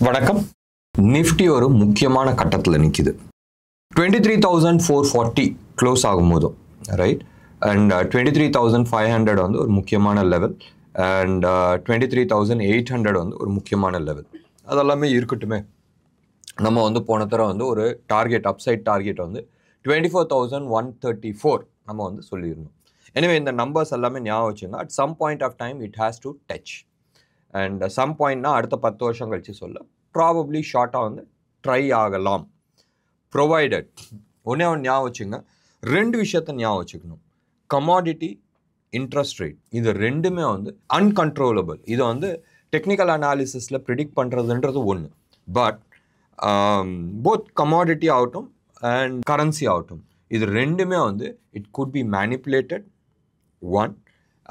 வணக்கம். நிஃப்டி ஒரு முக்கியமான கட்டத்தில் நிற்கிது. 23,440 க்ளோஸ் ஆகும்போதும் ரைட், அண்ட் 23,500 வந்து ஒரு முக்கியமான லெவல், அண்ட் 23,800 வந்து ஒரு முக்கியமான லெவல். அதெல்லாமே இருக்கட்டுமே. நம்ம வந்து போன தடவை வந்து ஒரு டார்கெட், அப்சைட் டார்கெட் வந்து 24,134 நம்ம வந்து சொல்லியிருந்தோம். எனவே இந்த நம்பர்ஸ் எல்லாமே ஞாபகம் வச்சுங்க. At some point of time it has to touch, and some பாயிண்ட்னா அடுத்த 10 வருஷம் கழிச்சு சொல்ல ப்ராபப்ளி ஷார்ட்டாக வந்து ட்ரை ஆகலாம். ப்ரொவைடட் ஒன்றே ஒன்று ஞாபகம் வச்சுங்க, ரெண்டு விஷயத்த ஞாபகம் வச்சுக்கணும். கமாடிட்டி, இன்ட்ரெஸ்ட் ரேட், இது ரெண்டுமே வந்து அன்கண்ட்ரோலபிள். இதை வந்து டெக்னிக்கல் அனாலிசிஸில் ப்ரிடிக்ட் பண்ணுறதுன்றது ஒன்று. பட் போத் கமாடிட்டி ஆகட்டும் அண்ட் கரன்சி ஆகட்டும், இது ரெண்டுமே வந்து it could be manipulated. One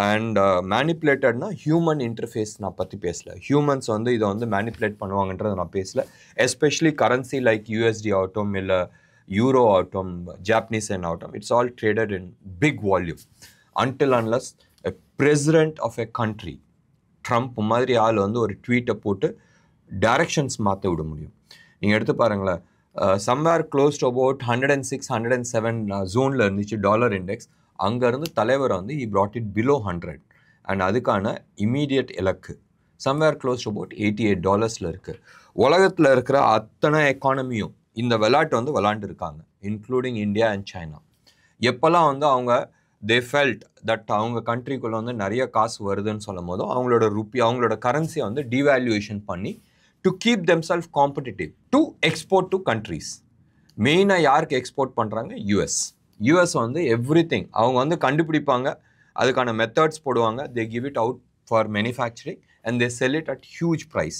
and மேனிப்புலேட்டட்னா ஹியூமன் இன்டர்ஃபேஸ் நான் பற்றி பேசல. ஹியூமன்ஸ் வந்து இதை வந்து மேனிப்புலேட் பண்ணுவாங்கன்றதை நான் பேசல. எஸ்பெஷலி கரன்சி லைக் யூஎஸ்டி ஆகட்டும், இல்லை யூரோ ஆகட்டும், ஜாப்பனீஸ் என் ஆகட்டும், it's all traded in big volume. Until unless a president of a country, Trump மாதிரி ஆள் வந்து ஒரு ட்வீட்டை போட்டு டைரக்ஷன்ஸ் மாற்ற விட முடியும். நீங்கள் எடுத்து பாருங்களேன், சம்வேர் க்ளோஸ் டு அபவுட் 106, 107 ஜோனில் இருந்துச்சு டாலர் இண்டெக்ஸ். அங்கேருந்து தலைவர் வந்து he brought it below 100, and அதுக்கான இமீடியட் இலக்கு சம்வேர் க்ளோஸ் டு அபவுட் $88 இருக்குது. உலகத்தில் இருக்கிற அத்தனை எக்கானமியும் இந்த விளையாட்டு வந்து விளாண்டுருக்காங்க, இன்க்ளூடிங் இந்தியா அண்ட் சைனா. எப்போல்லாம் வந்து அவங்க தே ஃபெல்ட் தட் அவங்க கண்ட்ரிக்குள்ளே வந்து நிறைய காசு வருதுன்னு சொல்லும் போதும் அவங்களோட ருப்பி, அவங்களோட கரன்சியை வந்து டிவேல்யூவேஷன் பண்ணி to keep themself competitive to export to countries. மெயினாக யாருக்கு எக்ஸ்போர்ட் பண்ணுறாங்க? யூஎஸ் வந்து எவ்ரிதிங் அவங்க வந்து கண்டுபிடிப்பாங்க, அதுக்கான மெத்தட்ஸ் போடுவாங்க, they give it out for manufacturing and they sell it at huge price.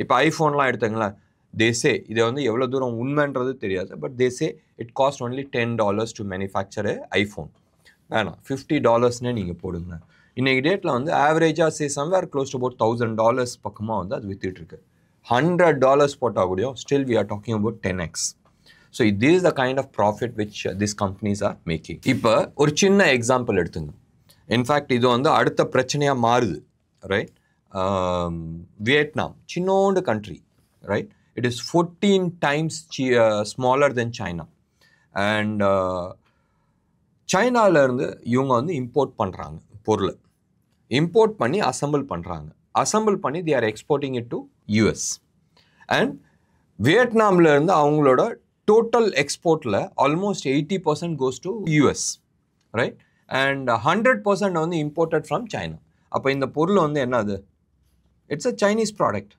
இப்போ ஐஃபோன்லாம் எடுத்துங்களேன், தேசே இதை வந்து எவ்வளோ தூரம் உண்மைன்றது தெரியாது, but they say it cost only $10 to manufacture iPhone. வேணாம், $50 நீங்கள் போடுங்க. இன்றைக்கி டேட்டில் வந்து ஆவரேஜாக சம்வேர் க்ளோஸ் டு அபவுட் $1,000 பக்கமாக வந்து அது வித்துட்ருக்கு. $100 போட்டால் கூட still we are talking about 10x. So this is the kind of profit which these companies are making. இப்போ ஒரு சின்ன எக்ஸாம்பிள் எடுத்துங்க. இன்ஃபேக்ட் இது வந்து அடுத்த பிரச்சனையாக மாறுது, ரைட்? வியட்நாம் சின்னோண்டு country, right? It is 14 times smaller than China. And சைனாவிலேருந்து இவங்க வந்து இம்போர்ட் பண்ணுறாங்க பொருளை, இம்போர்ட் பண்ணி அசம்பிள் பண்ணி they are exporting it to US. And வியட்நாம்லேருந்து அவங்களோட டோட்டல் எக்ஸ்போர்ட்டில் almost 80% goes to US, right? And 100% வந்து இம்போர்ட்டட் ஃப்ரம் சைனா. அப்போ இந்த பொருள் வந்து என்னது? It's a Chinese product.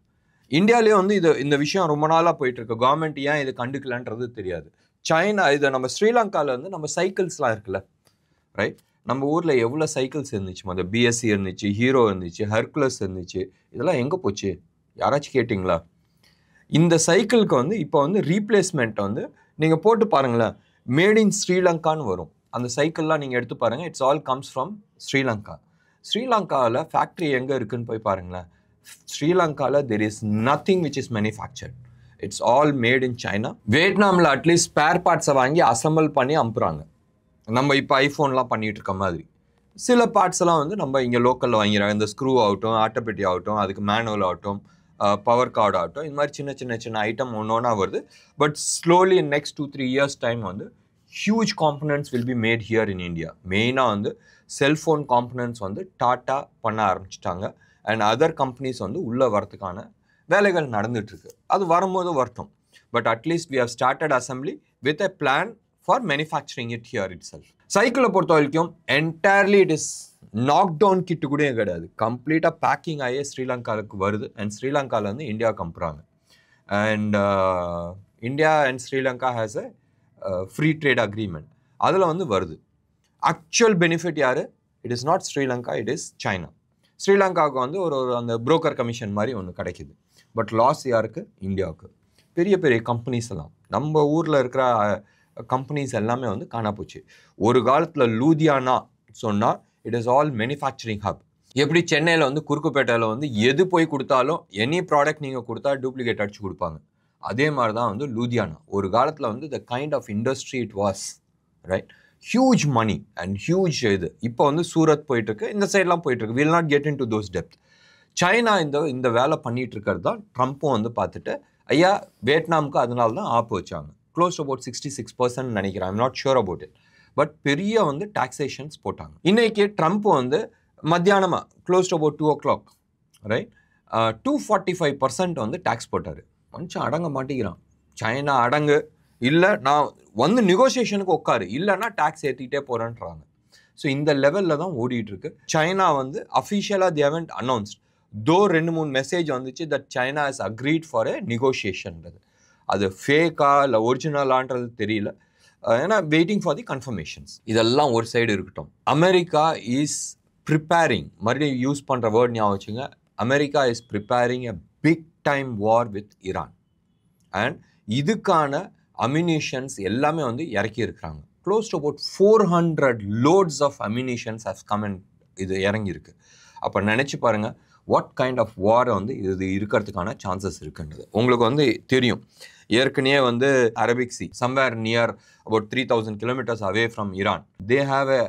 இந்தியாவிலே வந்து இந்த விஷயம் ரொம்ப நாளாக போயிட்டுருக்கு. கவர்மெண்ட் ஏன் இது கண்டுக்கலன்றது தெரியாது. சைனா இதை நம்ம ஸ்ரீலங்காவில் வந்து நம்ம சைக்கிள்ஸ்லாம் இருக்குல்ல, ரைட்? நம்ம ஊரில் எவ்வளோ சைக்கிள்ஸ் இருந்துச்சு? முதல் பிஎஸ்சி இருந்துச்சு, ஹீரோ இருந்துச்சு, ஹெர்குலஸ் இருந்துச்சு. இதெல்லாம் எங்கே போச்சு? யாராச்சும் கேட்டிங்களா? இந்த சைக்கிளுக்கு வந்து இப்போ வந்து ரீப்ளேஸ்மெண்ட் வந்து நீங்கள் போட்டு பாருங்களேன், மேட் இன் ஸ்ரீலங்கான்னு வரும். அந்த சைக்கிள்லாம் நீங்கள் எடுத்து பாருங்கள், it's all comes from Sri Lanka. ஸ்ரீலங்காவில் ஃபேக்ட்ரி எங்கே இருக்குதுன்னு போய் பாருங்களேன். ஸ்ரீலங்காவில் there is nothing which is manufactured, it's all made in China. வியட்நாமில் அட்லீஸ்ட் ஸ்பேர் பார்ட்ஸை வாங்கி அசம்பிள் பண்ணி அனுப்புகிறாங்க. நம்ம இப்போ ஐஃபோன்லாம் பண்ணிகிட்டு இருக்க மாதிரி சில பார்ட்ஸ் எல்லாம் வந்து நம்ம இங்கே லோக்கலில் வாங்கிறாங்க. இந்த ஸ்க்ரூ ஆகட்டும், ஆட்டோபெட்டி ஆகட்டும், அதுக்கு மேனுவல் ஆகட்டும், பவர் கார்டு ஆகட்டும், இந்த மாதிரி சின்ன ஐட்டம் ஒன்றா வருது. But slowly in next 2-3 years time வந்து huge components will be made here in India. மெயினாக வந்து செல்ஃபோன் காம்பனன்ட்ஸ் வந்து டாட்டா பண்ண ஆரம்பிச்சிட்டாங்க, அண்ட் அதர் கம்பெனிஸ் வந்து உள்ளே வரத்துக்கான வேலைகள் நடந்துகிட்ருக்கு. அது வரும்போது வரட்டும். But at least we have started assembly with a plan for manufacturing it here itself. சைக்கிளை பொறுத்த வரைக்கும் entirely it is knock down kit கூட கிடையாது. கம்ப்ளீட்டாக பேக்கிங் ஆகியே ஸ்ரீலங்காவுக்கு வருது, அண்ட் ஸ்ரீலங்காவில் வந்து இந்தியாவுக்கு அனுப்புகிறாங்க. And India and Sri Lanka has a free trade agreement, அதில் வந்து வருது. ஆக்சுவல் பெனிஃபிட் யார்? It is not Sri Lanka, it is China. ஸ்ரீலங்காவுக்கு வந்து ஒரு அந்த புரோக்கர் கமிஷன் மாதிரி ஒன்று கிடைக்கிது. பட் லாஸ் யாருக்கு? இந்தியாவுக்கு. பெரிய பெரிய கம்பெனிஸ் எல்லாம், நம்ம ஊரில் இருக்கிற கம்பெனிஸ் எல்லாமே வந்து காணா போச்சு. ஒரு காலத்தில் லூதியானா சொன்னால் it is all manufacturing hub. எப்படி சென்னையில் வந்து குறுக்குப்பேட்டையில் வந்து எது போய் கொடுத்தாலும் எனி ப்ராடக்ட் நீங்கள் கொடுத்தா டூப்ளிகேட் அடிச்சு கொடுப்பாங்க. அதே மாதிரி தான் வந்து லூதியானா ஒரு காலத்தில் வந்து the kind of industry it was, right? Huge money and huge இது. இப்போ வந்து சூரத் போயிட்டுருக்கு, இந்த சைட்லாம் போயிட்டுருக்கு. Will not get in to those depth. China இந்த வேலை பண்ணிட்டு இருக்கிறது தான் ட்ரம்ப்பும் வந்து பார்த்துட்டு ஐயா வியட்நாமுக்கு அதனால தான் ஆப்பு வச்சாங்க. க்ளோஸ் அபவுட் 66% நினைக்கிறேன், I'm not sure about it. But பெரிய வந்து டாக்ஸேஷன்ஸ் போட்டாங்க. இன்னைக்கு ட்ரம்ப் வந்து மத்தியானமாக க்ளோஸ் அபவுட் 2 o'clock ரைட் 245% வந்து டேக்ஸ் போட்டார். மனுஷன் அடங்க மாட்டேங்கிறான். சைனா அடங்கு, இல்லை நான் வந்து நெகோசியேஷனுக்கு உட்காரு, இல்லைன்னா டேக்ஸ் ஏற்றிக்கிட்டே போகிறேன்றாங்க. ஸோ இந்த லெவலில் தான் ஓடிட்டு இருக்கு. சைனா வந்து அஃபிஷியலாக தே ஹேவன்ட் அனௌன்ஸ்ட், தோ 2-3 மெசேஜ் வந்துச்சு that China is agreed for a நெகோசியேஷன்றது. அது ஃபேக்கா இல்லை ஒரிஜினலான்றது தெரியல, ஏன்னா வெயிட்டிங் ஃபார் தி கன்ஃபர்மேஷன்ஸ். இதெல்லாம் ஒரு சைடு இருக்கட்டும். அமெரிக்கா இஸ் ப்ரிப்பேரிங், மறுபடியும் யூஸ் பண்ணுற வேர்ட் ஞாபகம் வச்சுங்க, America is preparing a big time war with Iran. And இதுக்கான அம்யூனிஷன்ஸ் எல்லாமே வந்து இறக்கி இருக்கிறாங்க. Close to about 400 loads of ammunitions have come in. இது இறங்கியிருக்கு. அப்போ நினச்சி பாருங்கள் வாட் கைண்ட் ஆஃப் வாரை வந்து இது இருக்கிறதுக்கான சான்சஸ் இருக்குன்றது. உங்களுக்கு வந்து தெரியும், ஏற்கனவே வந்து Arabic sea somewhere near about 3000 kilometers away from Iran, they have a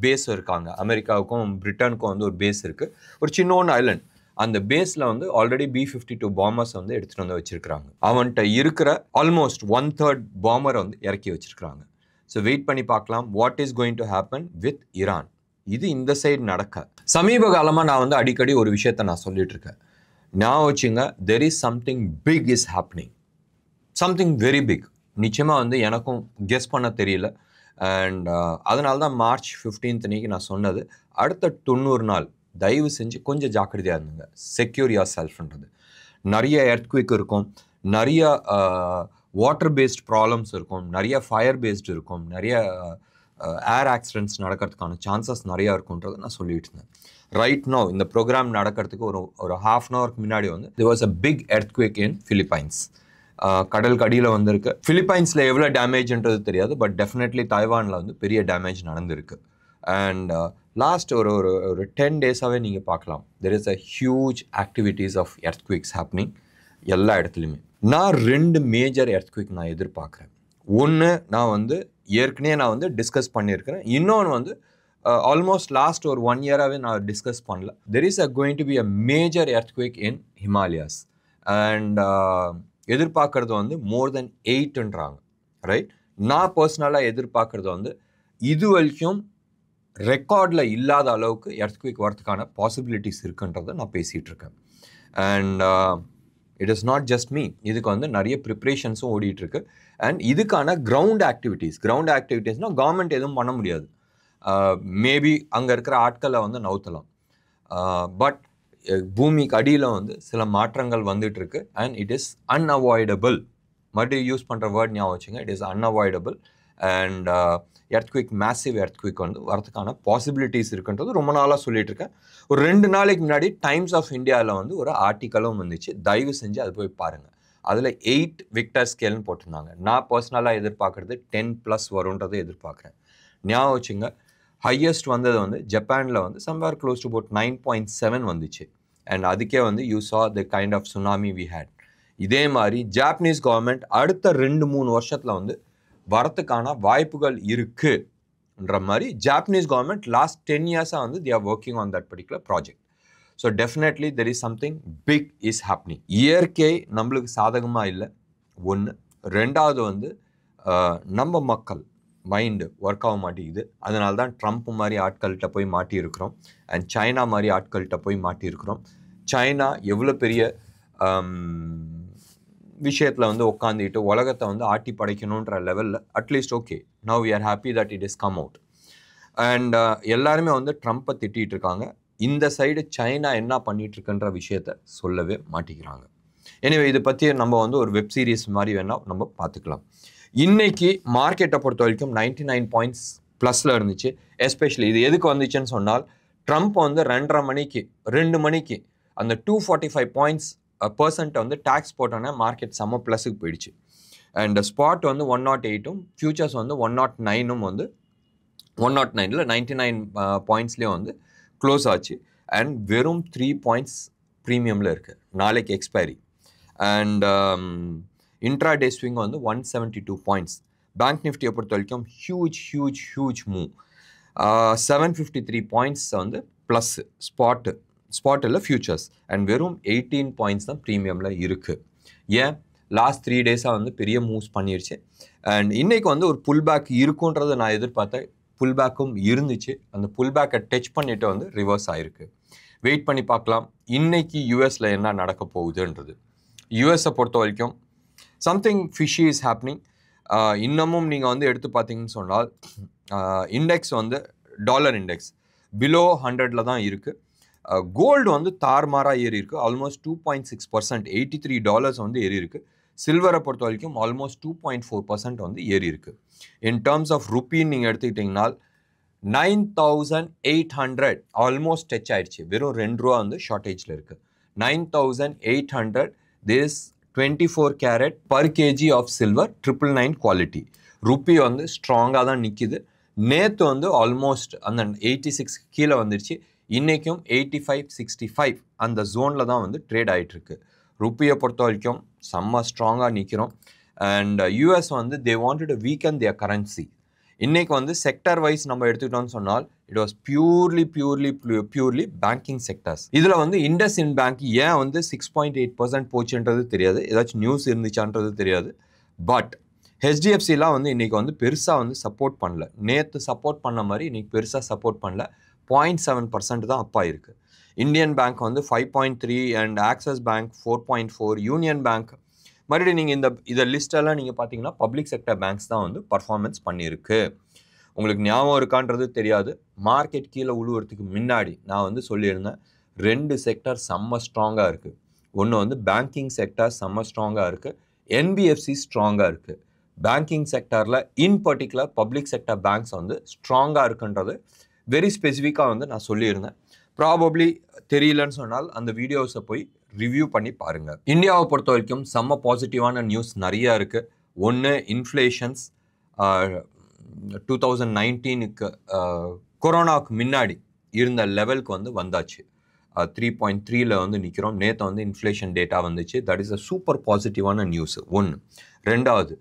base இருக்காங்க. அமெரிக்காவுக்கும் பிரிட்டனுக்கும் வந்து ஒரு பேஸ் இருக்குது, ஒரு சின்னோன்னு ஐலண்ட். அந்த பேஸில் வந்து ஆல்ரெடி B-52 பாம்பர்ஸ் வந்து எடுத்துகிட்டு வந்து வச்சுருக்கிறாங்க. அவன்கிட்ட இருக்கிற ஆல்மோஸ்ட் 1/3 பாம்பரை வந்து இறக்கி வச்சுருக்கிறாங்க. ஸோ வெயிட் பண்ணி பார்க்கலாம் what is going to happen with Iran. இது இந்த சைடு நடக்க சமீப காலமாக நான் வந்து அடிக்கடி ஒரு விஷயத்தை நான் சொல்லிட்டு இருக்கேன். நான் வச்சுங்க, there is something big is happening, something very big. நிச்சயமாக வந்து எனக்கும் கெஸ் பண்ண தெரியல. அண்ட் அதனால தான் March 15 அன்னைக்கு நான் சொன்னது, அடுத்த 90 நாள் தயவு செஞ்சு கொஞ்சம் ஜாக்கிரதையாக இருந்துங்க, செக்யூர் யுவர் செல்ஃப்ன்றது. நிறைய எர்த்குவிக் இருக்கும், நிறைய வாட்டர் பேஸ்ட் ப்ராப்ளம்ஸ் இருக்கும், நிறைய ஃபயர் பேஸ்டு இருக்கும், நிறைய ஏர் ஆக்சிடென்ட்ஸ் நடக்கிறதுக்கான சான்சஸ் நிறையா இருக்குன்றதை நான் சொல்லிட்டு இருந்தேன். ரைட் நோ இந்த ப்ரோக்ராம் நடக்கிறதுக்கு ஒரு half an hour முன்னாடி வந்து there was a big earthquake in Philippines. கடலுக்கு அடியில் வந்திருக்கு. ஃபிலிப்பைன்ஸில் எவ்வளோ டேமேஜ்ன்றது தெரியாது, பட் டெஃபினெட்லி தாய்வானில் வந்து பெரிய டேமேஜ் நடந்திருக்கு. அண்ட் லாஸ்ட் ஒரு 10 days-ஆகவே நீங்கள் பார்க்கலாம், there is a huge activities of earthquakes happening எல்லா இடத்துலையுமே. நான் 2 மேஜர் எர்த்குவிக் நான் எதிர்பார்க்குறேன். ஒன்று நான் வந்து ஏற்கனவே டிஸ்கஸ் பண்ணியிருக்கிறேன், இன்னொன்று வந்து ஆல்மோஸ்ட் லாஸ்ட் ஒரு 1 year-ஆகவே நான் டிஸ்கஸ் பண்ணல. There is going to be a major earthquake in Himalayas. And எதிர்பார்க்குறது வந்து மோர் தென் 8ன்றாங்க ரைட். நான் பர்சனலாக எதிர்பார்க்குறது வந்து இது வரைக்கும் ரெக்கார்டில் இல்லாத அளவுக்கு எர்த்குவிக் வரதுக்கான பாசிபிலிட்டிஸ் இருக்குன்றதை நான் பேசிகிட்டு இருக்கேன். And it is not just me, இதுக்கு வந்து நிறைய ப்ரிப்ரேஷன்ஸும் ஓடிட்டுருக்கு. அண்ட் இதுக்கான கிரவுண்ட் ஆக்டிவிட்டீஸ்னால் கவர்மெண்ட் எதுவும் பண்ண முடியாது. மேபி அங்கே இருக்கிற ஆட்களை வந்து நவுத்தலாம், பட் பூமிக்கு அடியில் வந்து சில மாற்றங்கள் வந்துட்டுருக்கு. And it is unavoidable. மறுபடியும் யூஸ் பண்ணுற வேர்ட் ஞாபகம் வச்சுங்க, it is unavoidable. And earthquake, massive earthquake வந்து வரதுக்கான பாசிபிலிட்டிஸ் இருக்குன்றது ரொம்ப நாளாக சொல்லிட்டு இருக்கேன். ஒரு 2 நாளைக்கு முன்னாடி டைம்ஸ் ஆஃப் இந்தியாவில் வந்து ஒரு ஆர்டிக்கலும் வந்துச்சு, தயவு செஞ்சு அது போய் பாருங்கள். அதில் 8 Richter ஸ்கேல்னு போட்டிருந்தாங்க. நான் பர்சனலாக எதிர்பார்க்குறது 10+ வரும்ன்றதை எதிர்பார்க்குறேன். ஞாபகம் வச்சுங்க, ஹையஸ்ட் வந்தது வந்து ஜப்பானில் வந்து சம்வேர் க்ளோஸ் டு அபவுட் 9.7 வந்துச்சு. அண்ட் அதுக்கே வந்து you saw the kind of tsunami we had. இதே மாதிரி ஜாப்பனீஸ் கவர்மெண்ட் அடுத்த 2-3 வருஷத்தில் வந்து வரத்துக்கான வாய்ப்புகள் இருக்குன்ற மாதிரி ஜாப்பனீஸ் கவர்மெண்ட் லாஸ்ட் 10 years-ஆக வந்து they are working on that particular project. So definitely there is something big is happening. இயற்கை நம்மளுக்கு சாதகமாக இல்லை ஒன்று. ரெண்டாவது வந்து நம்ம மக்கள் மைண்டு ஒர்க் ஆக மாட்டேங்குது. அதனால தான் ட்ரம்ப் மாதிரி ஆட்கள்கிட்ட போய் மாட்டியிருக்கிறோம். அண்ட் சைனா மாதிரி ஆட்கள்கிட்ட போய் மாட்டியிருக்கிறோம். சைனா எவ்வளோ பெரிய விஷயத்தில் வந்து உட்காந்துக்கிட்டு உலகத்தை வந்து ஆட்டி படைக்கணுன்ற லெவலில் at least okay now we are happy that it is come out. And எல்லாருமே வந்து ட்ரம்ப்பை திட்டிகிட்டு இருக்காங்க. இந்த சைடு சைனா என்ன பண்ணிகிட்ருக்குன்ற விஷயத்த சொல்லவே மாட்டிக்கிறாங்க. எனவே இதை பற்றி நம்ம வந்து ஒரு வெப் சீரிஸ் மாதிரி வேணால் நம்ம பார்த்துக்கலாம். இன்றைக்கி மார்க்கெட்டை பொறுத்த வரைக்கும் 99 points ப்ளஸில் இருந்துச்சு. எஸ்பெஷலி இது எதுக்கு வந்துச்சுன்னு சொன்னால், ட்ரம்ப் வந்து 2 மணிக்கு அந்த 245 points% வந்து டேக்ஸ் போட்டோன்னே மார்க்கெட் செம்ம ப்ளஸுக்கு போயிடுச்சு. அண்ட் ஸ்பாட் வந்து 108 ஃபியூச்சர்ஸ் வந்து 109 வந்து 109 99 points-லேயும் வந்து க்ளோஸ் ஆச்சு. அண்ட் வெறும் 3 points ப்ரீமியமில் இருக்குது. நாளைக்கு எக்ஸ்பைரி. அண்ட் இன்ட்ராடே ஸ்விங் வந்து 172 points. பேங்க் நிஃப்டியை பொறுத்த வரைக்கும் ஹியூஜ் மூவ். 753 points வந்து ப்ளஸ்ஸு ஸ்பாட்டு ஸ்பாட் இல்லை ஃபியூச்சர்ஸ். அண்ட் வெறும் 18 பாயிண்ட்ஸ் தான் ப்ரீமியமில் இருக்குது. ஏன் லாஸ்ட் 3 டேஸாக வந்து பெரிய மூவ்ஸ் பண்ணிருச்சு. அண்ட் இன்றைக்கி வந்து ஒரு புல் பேக் இருக்குன்றதை நான் எதிர்பார்த்தேன். புல் பேக்கும் இருந்துச்சு. அந்த புல் பேக்கை டச் பண்ணிவிட்டு வந்து ரிவர்ஸ் ஆகிருக்கு. வெயிட் பண்ணி பார்க்கலாம் இன்னைக்கு யூஎஸில் என்ன நடக்க போகுதுன்றது. யூஎஸை பொறுத்த வரைக்கும் சம்திங் ஃபிஷி இஸ் ஹேப்னிங். இன்னமும் நீங்கள் வந்து எடுத்து பார்த்தீங்கன்னு சொன்னால் இண்டெக்ஸ் வந்து டாலர் இண்டெக்ஸ் பிலோ 100 தான் இருக்குது. கோல்டு வந்து தார்மாராக ஏறி இருக்குது. ஆல்மோஸ்ட் 2.6%, $83 வந்து ஏறி இருக்குது. சில்வரை பொறுத்த வரைக்கும் ஆல்மோஸ்ட் 2.4% வந்து ஏறி இருக்குது. இன் டேர்ம்ஸ் ஆஃப் ருப்பின்னு நீங்கள் எடுத்துக்கிட்டிங்கன்னா 9,800 ஆல்மோஸ்ட் டச் ஆயிடுச்சு. வெறும் $2 வந்து ஷார்ட்டேஜில் இருக்குது. 9,800 this 24 carat per KG of silver 999 quality. Rupee வந்து ஸ்ட்ராங்காக தான் நிற்கிது. நேற்று வந்து ஆல்மோஸ்ட் அந்த 86 கீழே வந்துருச்சு. இன்றைக்கும் 85-65 அந்த ஜோனில் தான் வந்து ட்ரேட் ஆகிட்டுருக்கு. ருப்பியை பொறுத்த வரைக்கும் செம்ம ஸ்ட்ராங்காக நிற்கிறோம். அண்ட் யூஎஸ் வந்து they wanted to weaken their currency. இன்றைக்கி வந்து செக்டர் வைஸ் நம்ம எடுத்துக்கிட்டோம்னு சொன்னால் it was purely banking sectors. இதில் வந்து இண்டஸ்இண்ட் பேங்க் ஏன் வந்து 6.8% போச்சுன்றது தெரியாது. ஏதாச்சும் நியூஸ் இருந்துச்சான்றது தெரியாது. பட் ஹெச்டிஎஃப்சிலாம் வந்து இன்றைக்கி வந்து பெருசாக வந்து சப்போர்ட் பண்ணல. நேற்று சப்போர்ட் பண்ண மாதிரி இன்றைக்கி பெருசாக சப்போர்ட் பண்ணல. 0.7% தான் அப்பா இருக்குது. இந்தியன் பேங்க் வந்து 5.3 and axis bank 4.4, union bank. மறுபடியும் நீங்கள் இதை லிஸ்டெல்லாம் நீங்கள் பார்த்தீங்கன்னா பப்ளிக் செக்டர் பேங்க்ஸ் தான் வந்து பர்ஃபார்மன்ஸ் பண்ணியிருக்கு. உங்களுக்கு ஞாபகம் இருக்கான்றது தெரியாது. மார்க்கெட் கீழே உழுவுறதுக்கு முன்னாடி நான் வந்து சொல்லியிருந்தேன் 2 செக்டர் செம்ம ஸ்ட்ராங்காக இருக்குது. ஒன்று வந்து பேங்கிங் செக்டர் செம்ம ஸ்ட்ராங்காக இருக்குது. என்பிஎஃப்சி ஸ்ட்ராங்காக இருக்குது. பேங்கிங் செக்டரில் in particular public sector banks வந்து ஸ்ட்ராங்காக இருக்குன்றது வெரி ஸ்பெசிஃபிக்காக வந்து நான் சொல்லியிருந்தேன். ப்ராபப்ளி தெரியலன்னு சொன்னால் அந்த வீடியோஸை போய் ரிவ்யூ பண்ணி பாருங்கள். இந்தியாவை பொறுத்த வரைக்கும் செம்ம பாசிட்டிவான நியூஸ் நிறையா இருக்குது. ஒன்று இன்ஃப்ளேஷன்ஸ் 2019க்கு கொரோனாவுக்கு முன்னாடி இருந்த லெவலுக்கு வந்து வந்தாச்சு. 3.3ல் வந்து நிற்கிறோம். நேற்று வந்து இன்ஃப்ளேஷன் டேட்டா வந்துச்சு. தட் இஸ் அ சூப்பர் பாசிட்டிவான நியூஸ். ஒன்று. ரெண்டாவது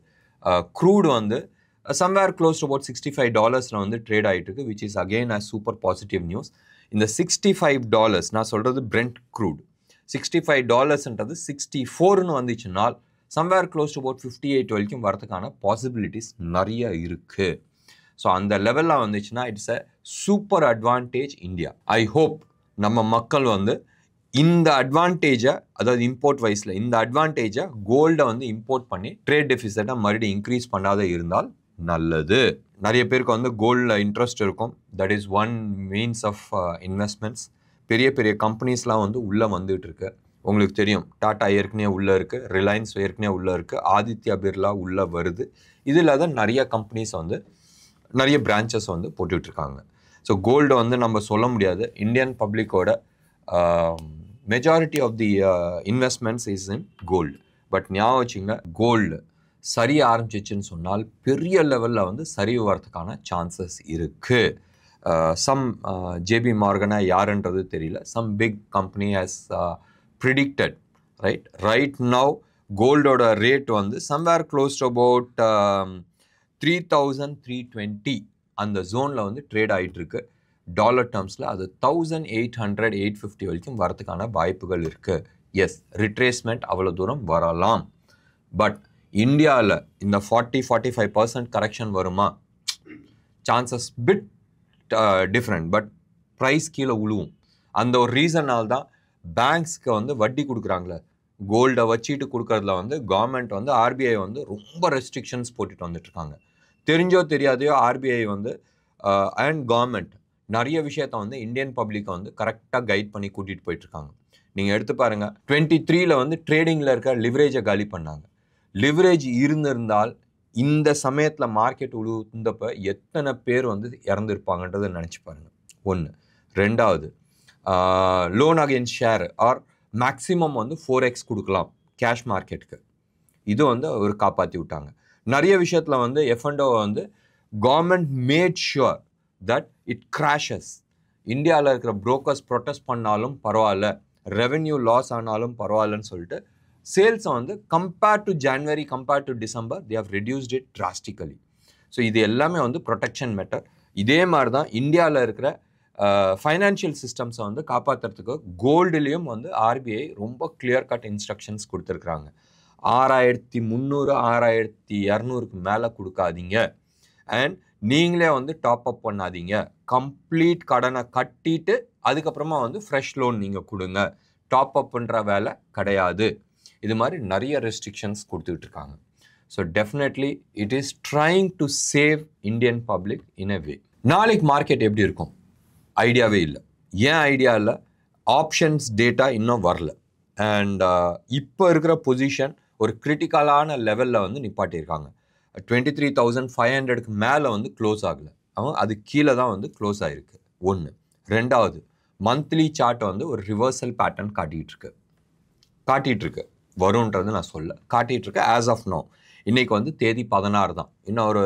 க்ரூடு வந்து somewhere close to about $65 வந்து ட்ரேட் ஆகிட்டு இருக்கு, which is again a super positive news. இந்த $65 நான் சொல்கிறது Brent crude $65ன்றது 64ன்னு வந்துச்சுனால் somewhere close to about 58 வரைக்கும் வரதுக்கான பாசிபிலிட்டிஸ் நிறைய இருக்குது. ஸோ அந்த லெவலில் வந்துச்சுன்னா it's a super advantage India. I hope நம்ம மக்கள் வந்து இந்த அட்வான்டேஜை, அதாவது இம்போர்ட் வைஸில் இந்த அட்வான்டேஜை கோல்டை வந்து இம்போர்ட் பண்ணி ட்ரேட் டெஃபிசிட்டை மறுபடியும் இன்க்ரீஸ் பண்ணாத இருந்தால் நல்லது. நிறைய பேருக்கு வந்து கோல்டில் இன்ட்ரெஸ்ட் இருக்கும். That is one means of investments. பெரிய பெரிய கம்பெனிஸ்லாம் வந்து உள்ளே வந்துட்டு இருக்கு. உங்களுக்கு தெரியும் டாடா ஏற்கனவே உள்ளே இருக்குது, ரிலையன்ஸ் ஏற்கனவே உள்ளே இருக்குது, ஆதித்யா பிர்லா உள்ளே வருது. இதில் தான் நிறைய கம்பெனிஸ் வந்து நிறைய பிரான்ச்சஸ் வந்து போட்டுட்ருக்காங்க. ஸோ கோல்டு வந்து நம்ம சொல்ல முடியாது. இந்தியன் பப்ளிக்கோட majority of the investments is in gold. But ஞாபகம் வச்சுங்க, கோல்டு சரிய ஆரம்பிச்சிச்சுன்னு சொன்னால் பெரிய லெவலில் வந்து சரிவு வரதுக்கான சான்சஸ் இருக்குது. சம் ஜேபி மார்கனா யாருன்றது தெரியல. Some big company has predicted right now கோல்டோட ரேட் வந்து சம்வேர் க்ளோஸ் டு அபவுட் 3,320 அந்த ஜோனில் வந்து ட்ரேட் ஆகிட்டுருக்கு. டாலர் டேர்ம்ஸில் அது 1,800-850 வரைக்கும் வரதுக்கான வாய்ப்புகள் இருக்குது. எஸ், ரிட்ரேஸ்மெண்ட் அவ்வளோ தூரம் வரலாம். பட் இந்தியாவில் இந்த 40-45% கரெக்ஷன் வருமா? Chances bit different. But price கீழே உழுவும். அந்த ஒரு ரீசனால் தான் பேங்க்ஸ்க்கு வந்து வட்டி கொடுக்குறாங்களே, கோல்டை வச்சுட்டு கொடுக்கறதுல வந்து கவர்மெண்ட் வந்து ஆர்பிஐ வந்து ரொம்ப ரெஸ்ட்ரிக்ஷன்ஸ் போட்டுட்டு வந்துட்டுருக்காங்க. தெரிஞ்சோ தெரியாதையோ ஆர்பிஐ வந்து அண்ட் கவர்மெண்ட் நிறைய விஷயத்த வந்து இந்தியன் பப்ளிக்கை வந்து கரெக்டாக கைட் பண்ணி கூட்டிகிட்டு போயிட்டுருக்காங்க. நீங்கள் எடுத்து பாருங்கள், 23ல் வந்து ட்ரேடிங்கில் இருக்க லிவரேஜை காலி பண்ணாங்க. லிவரேஜ் இருந்திருந்தால் இந்த சமயத்தில் மார்க்கெட் உழுந்தப்போ எத்தனை பேர் வந்து இறந்துருப்பாங்கன்றதை நினச்சி பாருங்கள். ஒன்று. ரெண்டாவது, loan against share or maximum வந்து 4x கொடுக்கலாம் கேஷ் மார்க்கெட்டுக்கு. இது வந்து அவர் காப்பாற்றி விட்டாங்க. நிறைய விஷயத்தில் வந்து F&O வந்து government mat sure that it crashes. இந்தியாவில் இருக்கிற புரோக்கர்ஸ் ப்ரொட்டஸ்ட் பண்ணாலும் பரவாயில்ல, ரெவென்யூ லாஸ் ஆனாலும் பரவாயில்லன்னு சொல்லிட்டு சேல்ஸை வந்து compared to January, compared to December they have reduced it drastically. So இது எல்லாமே வந்து ப்ரொடெக்ஷன் மெட்டர். இதே மாதிரி தான் இந்தியாவில் இருக்கிற ஃபைனான்ஷியல் சிஸ்டம்ஸை வந்து காப்பாற்றுறதுக்கு கோல்டுலேயும் வந்து ஆர்பிஐ ரொம்ப கிளியர் கட் இன்ஸ்ட்ரக்ஷன்ஸ் கொடுத்துருக்குறாங்க. 6300 6200க்கு மேலே கொடுக்காதீங்க. அண்ட் நீங்களே வந்து டாப் அப் பண்ணாதீங்க. கம்ப்ளீட் கடனை கட்டிட்டு அதுக்கப்புறமா வந்து ஃப்ரெஷ் லோன் நீங்கள் கொடுங்க. டாப் அப் பண்ணுற வேலை கிடையாது. இது மாதிரி நிறைய ரெஸ்ட்ரிக்ஷன்ஸ் கொடுத்துட்டு இருக்காங்க. So definitely it is trying to save Indian public in a way. நாளைக்கு மார்க்கெட் எப்படி இருக்கும் ஐடியாவே இல்லை. ஏன் ஐடியா இல்லை? ஆப்ஷன்ஸ் டேட்டா இன்னும் வரல. அண்ட் இப்போ இருக்கிற பொசிஷன் ஒரு கிரிட்டிக்கலான லெவலில் வந்து நிப்பாட்டியிருக்காங்க. 23,500க்கு மேலே வந்து க்ளோஸ் ஆகலை. அது கீழே தான் வந்து க்ளோஸ் ஆகிருக்கு. ஒன்று. ரெண்டாவது, மந்த்லி சார்ட்டை வந்து ஒரு ரிவர்சல் பேட்டர்ன் காட்டிகிட்ருக்கு. வரும்ன்றது நான் சொல்ல, காட்டிகிட்ருக்கு ஆஸ் ஆஃப் நோ. இன்றைக்கி வந்து தேதி 16 தான். இன்னும் ஒரு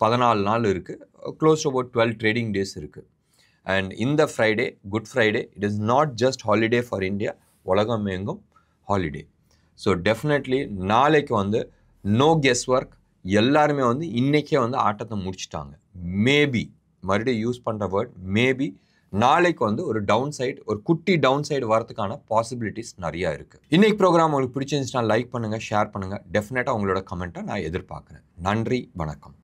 14 நாள் இருக்குது. Close to about 12 trading days இருக்குது. அண்ட் இந்த Friday, good Friday, it is not just holiday for India, உலகம் எங்கும் ஹாலிடே. ஸோ டெஃபினெட்லி நாளைக்கு வந்து நோ கெஸ் ஒர்க். எல்லாருமே வந்து இன்றைக்கே வந்து ஆட்டத்தை முடிச்சிட்டாங்க. மேபி, மறுபடியும் யூஸ் பண்ணுற வேர்ட் மேபி, நாளைக்கு வந்து ஒரு டவுன் சைடு, ஒரு குட்டி டவுன் சைடு வரதுக்கான பாசிபிலிட்டிஸ் நிறையா இருக்குது. இன்றைக்கி ப்ரோக்ராம் உங்களுக்கு பிடிச்சிருந்துச்சுன்னா லைக் பண்ணுங்கள், ஷேர் பண்ணுங்கள். டெஃபினட்டாக உங்களோட கமெண்ட்டை நான் எதிர்பார்க்குறேன். நன்றி, வணக்கம்.